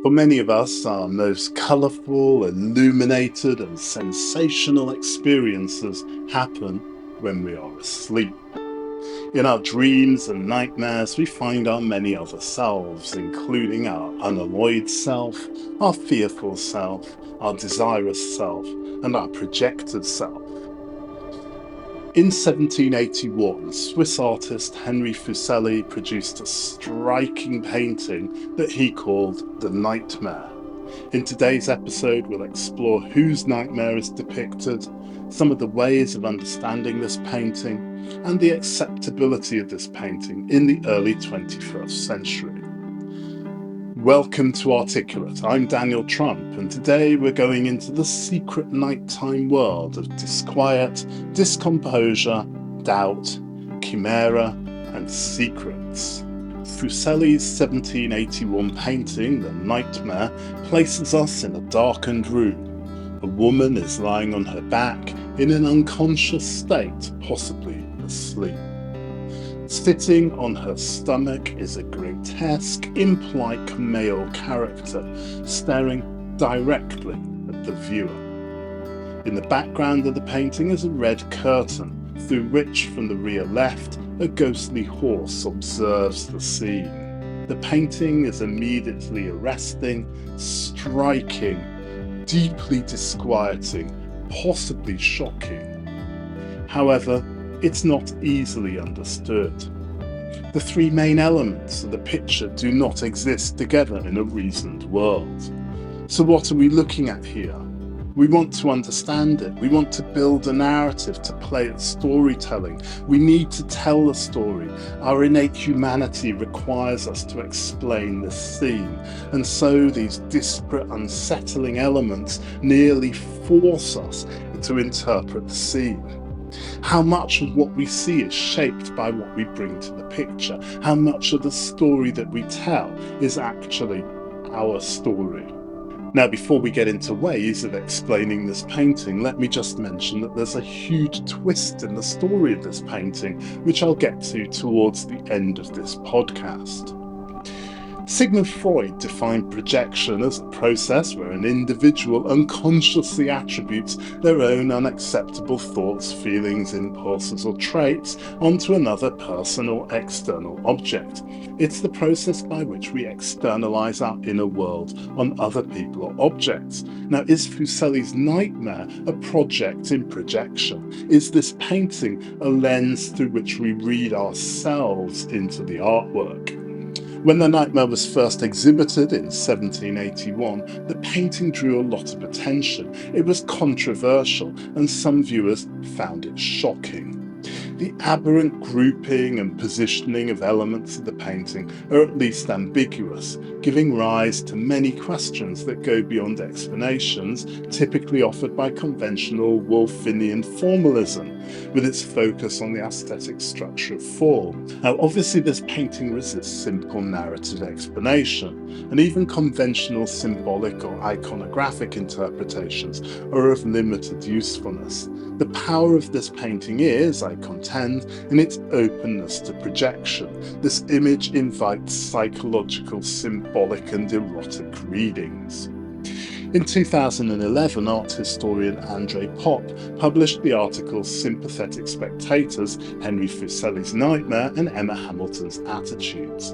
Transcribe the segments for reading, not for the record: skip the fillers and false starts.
For many of us, our most colourful, illuminated, and sensational experiences happen when we are asleep. In our dreams and nightmares, we find our many other selves, including our unalloyed self, our fearful self, our desirous self, and our projected self. In 1781, Swiss artist Henry Fuseli produced a striking painting that he called The Nightmare. In today's episode, we'll explore whose nightmare is depicted, some of the ways of understanding this painting, and the acceptability of this painting in the early 21st century. Welcome to Articulate. I'm Daniel Trump, and today we're going into the secret nighttime world of disquiet, discomposure, doubt, chimera, and secrets. Fuseli's 1781 painting, The Nightmare, places us in a darkened room. A woman is lying on her back in an unconscious state, possibly asleep. Sitting on her stomach is a grotesque, imp-like male character, staring directly at the viewer. In the background of the painting is a red curtain, through which, from the rear left, a ghostly horse observes the scene. The painting is immediately arresting, striking, deeply disquieting, possibly shocking. However, it's not easily understood. The three main elements of the picture do not exist together in a reasoned world. So what are we looking at here? We want to understand it. We want to build a narrative, to play at storytelling. We need to tell the story. Our innate humanity requires us to explain this scene. And so these disparate, unsettling elements nearly force us to interpret the scene. How much of what we see is shaped by what we bring to the picture? How much of the story that we tell is actually our story? Now, before we get into ways of explaining this painting, let me just mention that there's a huge twist in the story of this painting, which I'll get to towards the end of this podcast. Sigmund Freud defined projection as a process where an individual unconsciously attributes their own unacceptable thoughts, feelings, impulses, or traits onto another person or external object. It's the process by which we externalize our inner world on other people or objects. Now, is Fuseli's Nightmare a project in projection? Is this painting a lens through which we read ourselves into the artwork? When The Nightmare was first exhibited in 1781, the painting drew a lot of attention. It was controversial, and some viewers found it shocking. The aberrant grouping and positioning of elements of the painting are at least ambiguous, giving rise to many questions that go beyond explanations typically offered by conventional Woolfian formalism, with its focus on the aesthetic structure of form. Now, obviously, this painting resists simple narrative explanation, and even conventional symbolic or iconographic interpretations are of limited usefulness. The power of this painting is, I contend, in its openness to projection. This image invites psychological, symbolic, and erotic readings. In 2011, art historian Andre Popp published the articles Sympathetic Spectators, Henry Fuseli's Nightmare and Emma Hamilton's Attitudes,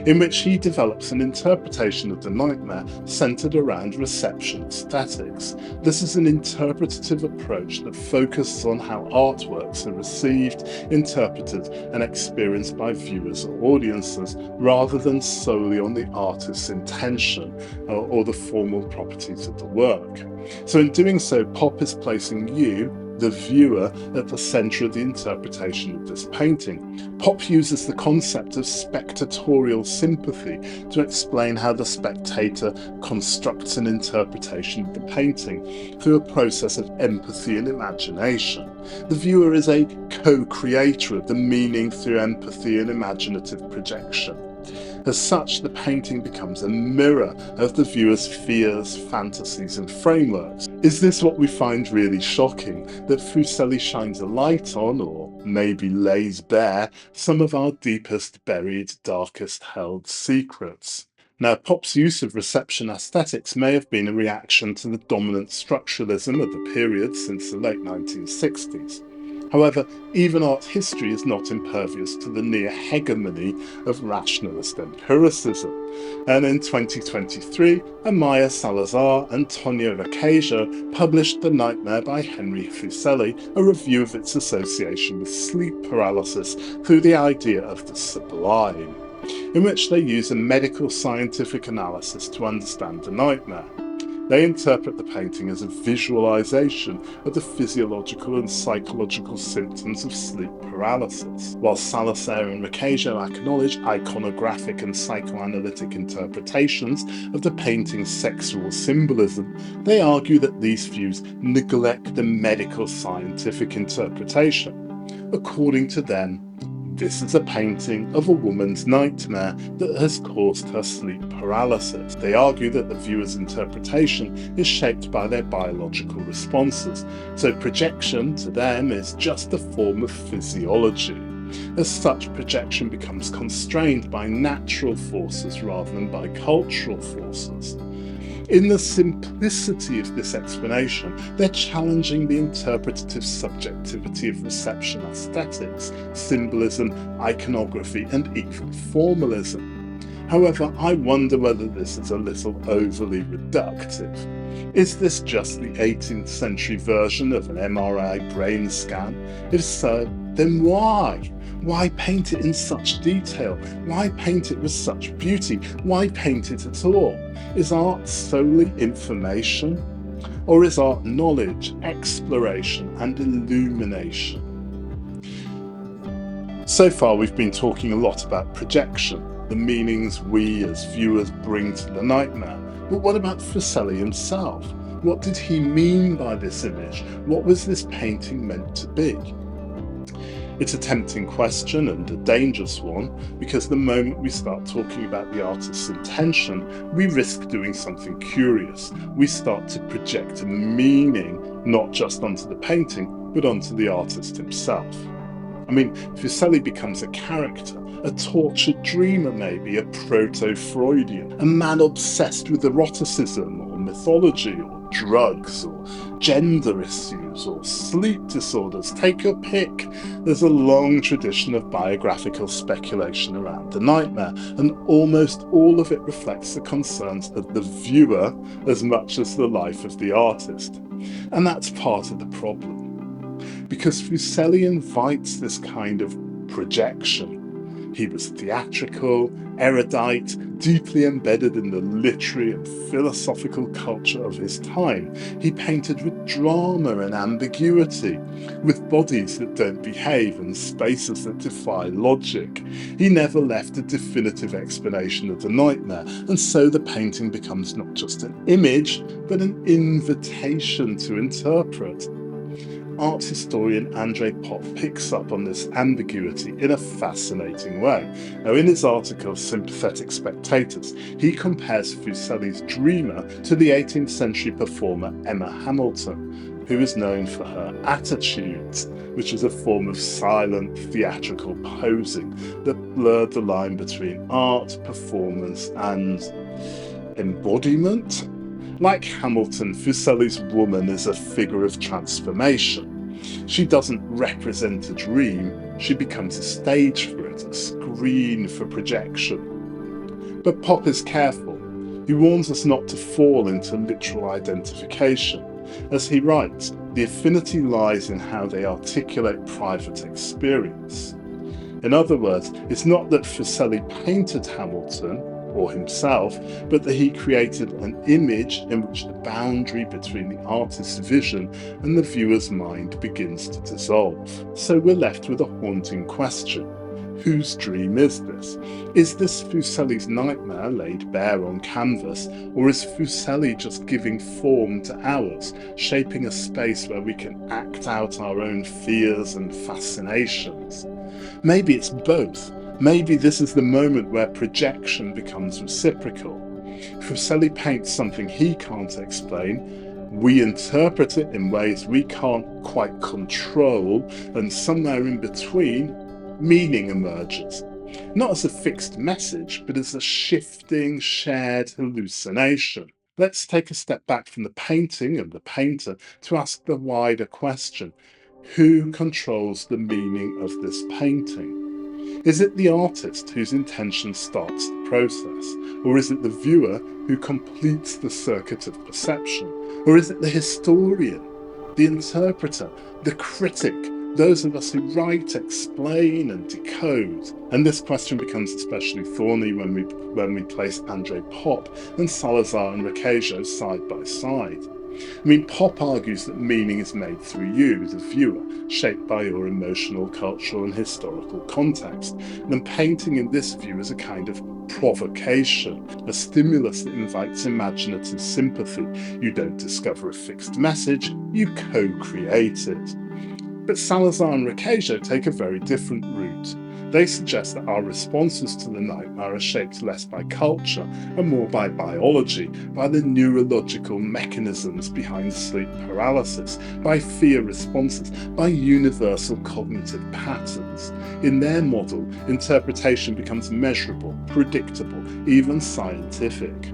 in which he develops an interpretation of the nightmare centered around reception aesthetics. This is an interpretative approach that focuses on how artworks are received, interpreted, and experienced by viewers or audiences, rather than solely on the artist's intention or the formal properties of the work. So in doing so, Popp is placing you, the viewer, at the centre of the interpretation of this painting. Popp uses the concept of spectatorial sympathy to explain how the spectator constructs an interpretation of the painting through a process of empathy and imagination. The viewer is a co-creator of the meaning through empathy and imaginative projection. As such, the painting becomes a mirror of the viewer's fears, fantasies, and frameworks. Is this what we find really shocking? That Fuseli shines a light on, or maybe lays bare, some of our deepest buried, darkest held secrets? Now, pop's use of reception aesthetics may have been a reaction to the dominant structuralism of the period since the late 1960s. However, even art history is not impervious to the near hegemony of rationalist empiricism. And in 2023, Amaya Salazar and Tonia Vacasia published The Nightmare by Henry Fuseli, a review of its association with sleep paralysis through the idea of the sublime, in which they use a medical scientific analysis to understand the nightmare. They interpret the painting as a visualization of the physiological and psychological symptoms of sleep paralysis. While Salazar and Vacasia acknowledge iconographic and psychoanalytic interpretations of the painting's sexual symbolism, they argue that these views neglect the medical scientific interpretation. According to them, this is a painting of a woman's nightmare that has caused her sleep paralysis. They argue that the viewer's interpretation is shaped by their biological responses, so projection to them is just a form of physiology. As such, projection becomes constrained by natural forces rather than by cultural forces. In the simplicity of this explanation, they're challenging the interpretative subjectivity of reception aesthetics, symbolism, iconography, and even formalism. However, I wonder whether this is a little overly reductive. Is this just the 18th century version of an MRI brain scan? If so, then why? Why paint it in such detail? Why paint it with such beauty? Why paint it at all? Is art solely information? Or is art knowledge, exploration, and illumination? So far, we've been talking a lot about projection, the meanings we as viewers bring to the nightmare. But what about Fuseli himself? What did he mean by this image? What was this painting meant to be? It's a tempting question and a dangerous one, because the moment we start talking about the artist's intention, we risk doing something curious. We start to project a meaning not just onto the painting, but onto the artist himself. I mean, Fuseli becomes a character, a tortured dreamer maybe, a proto-Freudian, a man obsessed with eroticism or mythology or drugs or gender issues or sleep disorders. Take your pick. There's a long tradition of biographical speculation around the nightmare, and almost all of it reflects the concerns of the viewer as much as the life of the artist. And that's part of the problem, because Fuseli invites this kind of projection. He was theatrical, erudite, deeply embedded in the literary and philosophical culture of his time. He painted with drama and ambiguity, with bodies that don't behave and spaces that defy logic. He never left a definitive explanation of the nightmare, and so the painting becomes not just an image, but an invitation to interpret. Art historian André Pop picks up on this ambiguity in a fascinating way. Now, in his article Sympathetic Spectators, he compares Fuseli's dreamer to the 18th century performer Emma Hamilton, who is known for her attitudes, which is a form of silent theatrical posing that blurred the line between art, performance, and embodiment. Like Hamilton, Fuseli's woman is a figure of transformation. She doesn't represent a dream, she becomes a stage for it, a screen for projection. But Pop is careful. He warns us not to fall into literal identification. As he writes, the affinity lies in how they articulate private experience. In other words, it's not that Fuseli painted Hamilton or himself, but that he created an image in which the boundary between the artist's vision and the viewer's mind begins to dissolve. So we're left with a haunting question. Whose dream is this? Is this Fuseli's nightmare laid bare on canvas, or is Fuseli just giving form to ours, shaping a space where we can act out our own fears and fascinations? Maybe it's both. Maybe this is the moment where projection becomes reciprocal. Fuseli paints something he can't explain, we interpret it in ways we can't quite control, and somewhere in between, meaning emerges. not as a fixed message, but as a shifting, shared hallucination. Let's take a step back from the painting and the painter to ask the wider question: who controls the meaning of this painting? Is it the artist whose intention starts the process? Or is it the viewer who completes the circuit of perception? Or is it the historian, the interpreter, the critic, those of us who write, explain, and decode? And this question becomes especially thorny when we place André Pop and Salazar and Requeijo side by side. I mean, Pop argues that meaning is made through you, the viewer, shaped by your emotional, cultural, and historical context. And painting in this view is a kind of provocation, a stimulus that invites imaginative sympathy. You don't discover a fixed message, you co-create it. But Salazar and Requeijo take a very different route. They suggest that our responses to the nightmare are shaped less by culture and more by biology, by the neurological mechanisms behind sleep paralysis, by fear responses, by universal cognitive patterns. In their model, interpretation becomes measurable, predictable, even scientific.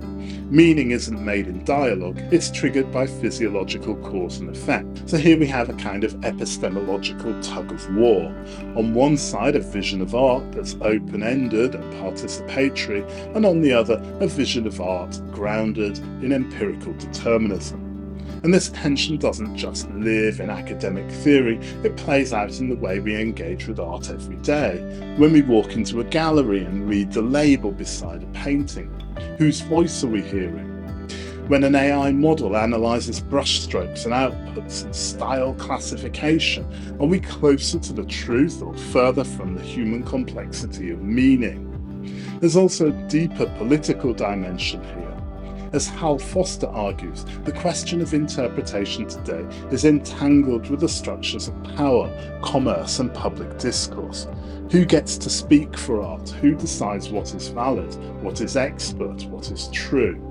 Meaning isn't made in dialogue, it's triggered by physiological cause and effect. So here we have a kind of epistemological tug of war. On one side, a vision of art that's open-ended and participatory, and on the other, a vision of art grounded in empirical determinism. And this tension doesn't just live in academic theory, it plays out in the way we engage with art every day. When we walk into a gallery and read the label beside a painting, whose voice are we hearing? When an AI model analyses brushstrokes and outputs and style classification, are we closer to the truth or further from the human complexity of meaning? There's also a deeper political dimension here. As Hal Foster argues, the question of interpretation today is entangled with the structures of power, commerce, and public discourse. Who gets to speak for art? Who decides what is valid, what is expert, what is true?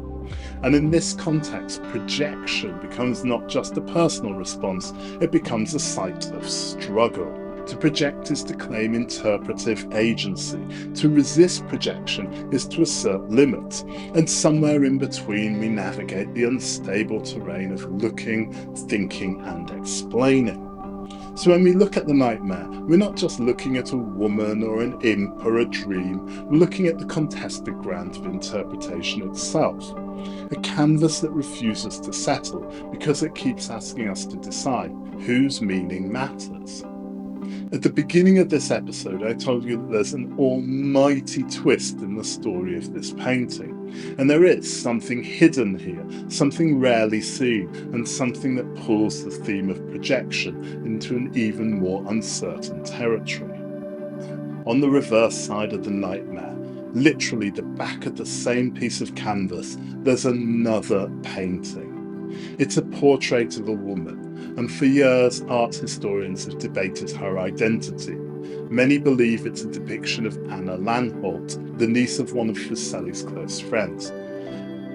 And in this context, projection becomes not just a personal response, it becomes a site of struggle. To project is to claim interpretive agency. To resist projection is to assert limits. And somewhere in between we navigate the unstable terrain of looking, thinking, and explaining. So when we look at the nightmare, we're not just looking at a woman or an imp or a dream, we're looking at the contested ground of interpretation itself. A canvas that refuses to settle because it keeps asking us to decide whose meaning matters. At the beginning of this episode, I told you that there's an almighty twist in the story of this painting. And there is something hidden here, something rarely seen, and something that pulls the theme of projection into an even more uncertain territory. On the reverse side of the nightmare, literally the back of the same piece of canvas, there's another painting. It's a portrait of a woman, and for years art historians have debated her identity. Many believe it's a depiction of Anna Landholt, the niece of one of Fuseli's close friends.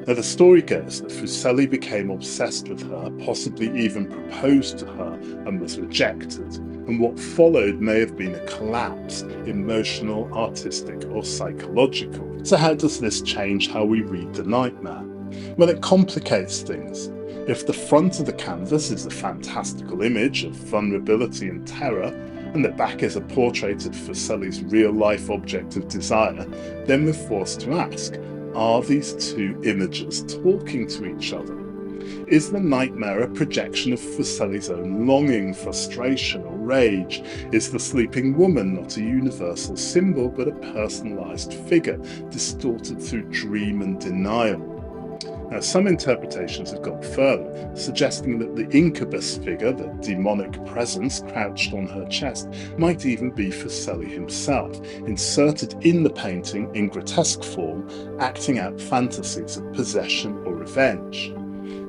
Now the story goes that Fuseli became obsessed with her, possibly even proposed to her, and was rejected. And what followed may have been a collapse, emotional, artistic, or psychological. So how does this change how we read the nightmare? Well, it complicates things. If the front of the canvas is a fantastical image of vulnerability and terror, and the back is a portrait of Fuseli's real-life object of desire, then we're forced to ask, are these two images talking to each other? Is the nightmare a projection of Fuseli's own longing, frustration, or rage? Is the sleeping woman not a universal symbol, but a personalised figure, distorted through dream and denial? Now, some interpretations have gone further, suggesting that the incubus figure, the demonic presence crouched on her chest, might even be Fuseli himself, inserted in the painting in grotesque form, acting out fantasies of possession or revenge.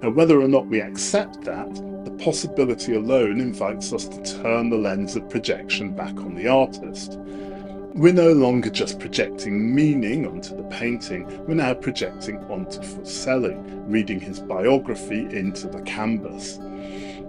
Now, whether or not we accept that, the possibility alone invites us to turn the lens of projection back on the artist. We're no longer just projecting meaning onto the painting, we're now projecting onto Fuseli, reading his biography into the canvas.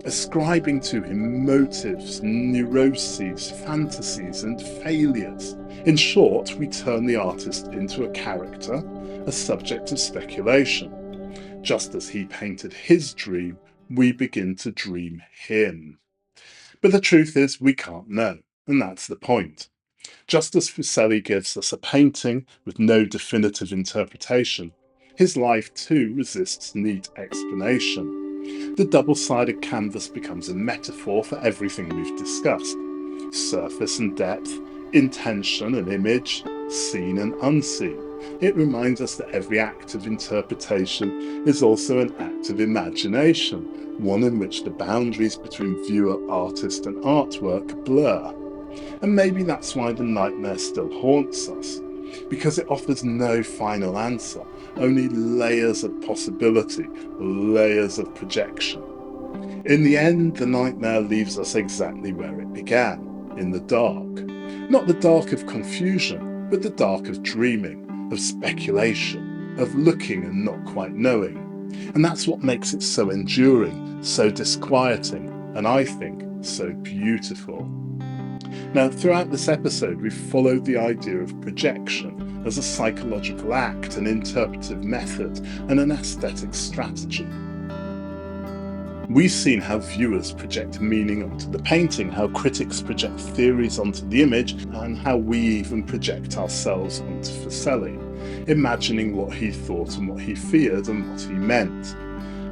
ascribing to him motives, neuroses, fantasies, and failures. In short, we turn the artist into a character, a subject of speculation. Just as he painted his dream, we begin to dream him. But the truth is, we can't know, and that's the point. Just as Fuseli gives us a painting with no definitive interpretation, his life too resists neat explanation. The double-sided canvas becomes a metaphor for everything we've discussed: surface and depth, intention and image, seen and unseen. It reminds us that every act of interpretation is also an act of imagination, one in which the boundaries between viewer, artist, and artwork blur. And maybe that's why the nightmare still haunts us, because it offers no final answer, only layers of possibility, layers of projection. In the end, the nightmare leaves us exactly where it began, in the dark. Not the dark of confusion, but the dark of dreaming, of speculation, of looking and not quite knowing. And that's what makes it so enduring, so disquieting, and I think so beautiful. Now, throughout this episode, we've followed the idea of projection as a psychological act, an interpretive method, and an aesthetic strategy. We've seen how viewers project meaning onto the painting, how critics project theories onto the image, and how we even project ourselves onto Fuseli, imagining what he thought and what he feared and what he meant.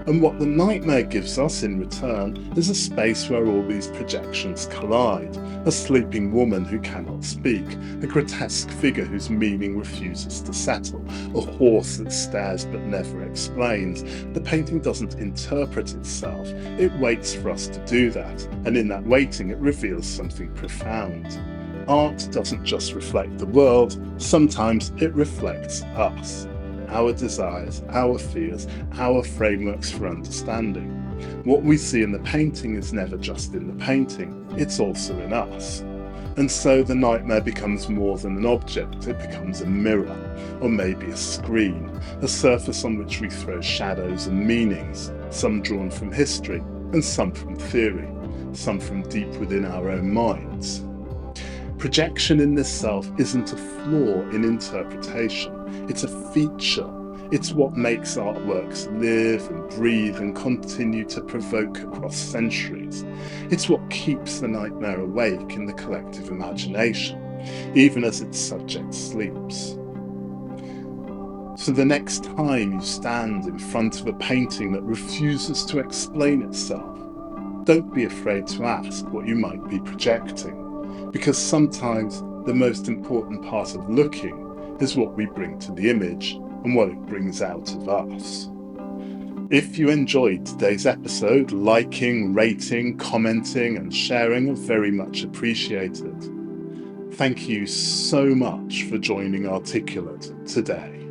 And what the nightmare gives us in return is a space where all these projections collide. A sleeping woman who cannot speak, a grotesque figure whose meaning refuses to settle, a horse that stares but never explains. The painting doesn't interpret itself, it waits for us to do that, and in that waiting it reveals something profound. Art doesn't just reflect the world, sometimes it reflects us. Our desires, our fears, our frameworks for understanding. What we see in the painting is never just in the painting, it's also in us. And so the nightmare becomes more than an object, it becomes a mirror, or maybe a screen, a surface on which we throw shadows and meanings, some drawn from history, and some from theory, some from deep within our own minds. Projection in this self isn't a flaw in interpretation, it's a feature. It's what makes artworks live and breathe and continue to provoke across centuries. It's what keeps the nightmare awake in the collective imagination, even as its subject sleeps. So the next time you stand in front of a painting that refuses to explain itself, don't be afraid to ask what you might be projecting, because sometimes the most important part of looking is what we bring to the image and what it brings out of us. If you enjoyed today's episode, liking, rating, commenting, and sharing are very much appreciated. Thank you so much for joining Articulate today.